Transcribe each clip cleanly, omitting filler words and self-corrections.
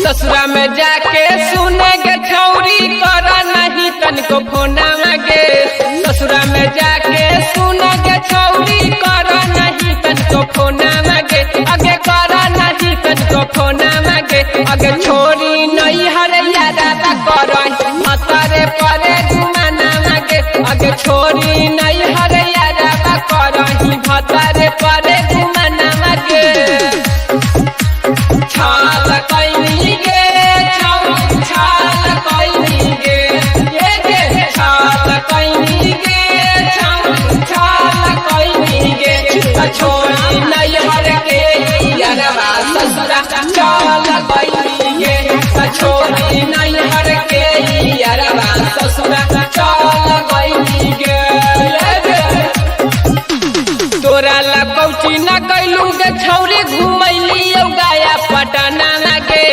ससुरा में जाके सुनेगे छौरी कर नहीं तनिको फोना मांगे। ससुरा में जाके सुनेगे छौरी कर नहीं तनिको फोना मांगे। आगे कर नहीं तनिको फोना मांगे। आगे छोरी नहीं हरे यादा कर मतरे परे गुमाना मांगे। आगे छोरी नहीं हरे यादा कर भतरे परे गुमाना मांगे। छाल कैनी गे छाल कैनी गे ये गे छाल कैनी गे छाल कैनी गे। छोरी नहीं हर के यारवा ससुरा छाल कैनी गे। छोरी नहीं हर के यारवा ससुरा छाल कैनी गे। तोरा ला कौची न कैलू गे छौरी घुमैली गाया पटना लागे।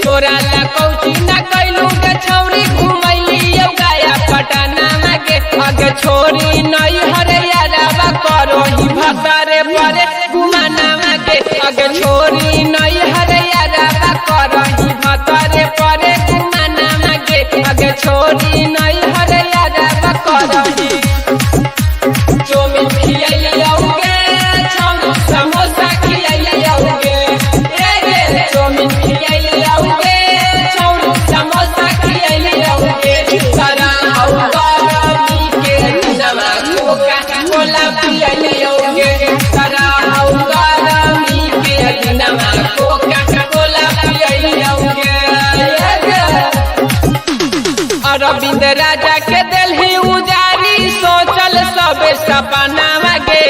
तोरा ला कौची न कैलू गे छौरी घुमैली गाया पटना लागे। आगे छोरी नहीं हरे यारवा करो ही भतरे परे गुमाना मांगे। आगे छोरी नहीं हरे यारवा करो ही भतरे परे गुमाना मांगे। आगे छोरी नहीं हरे यारवा करो ही चौमिन खियाइयोगे समोसा खियाइयोगे चौमिन खियाइयोगे समोसा खियाइयोगे। सारा गरमी के दिनमा कोका कोला पियाइयोगे। सारा गरमी के दिनमा कोका कोला पियाइयोगे। अरविंद राजा के दिल्ली उजारी सोचल सब सपना मांगे।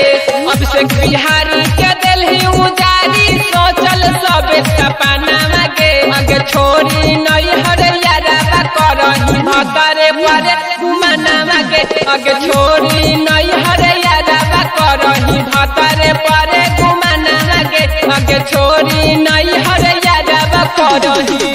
अभिषेक बिहारी के दिल्ली उजारी सोचल सब सपना मांगे। आगे छोरी नहीं हरे यारवा करही भतरे परे गुमाना मांगे। आगे छोरी नहीं हरे यारवा करही भतरे परे गुमाना मांगे। आगे छोरी नहीं हरे यारवा करही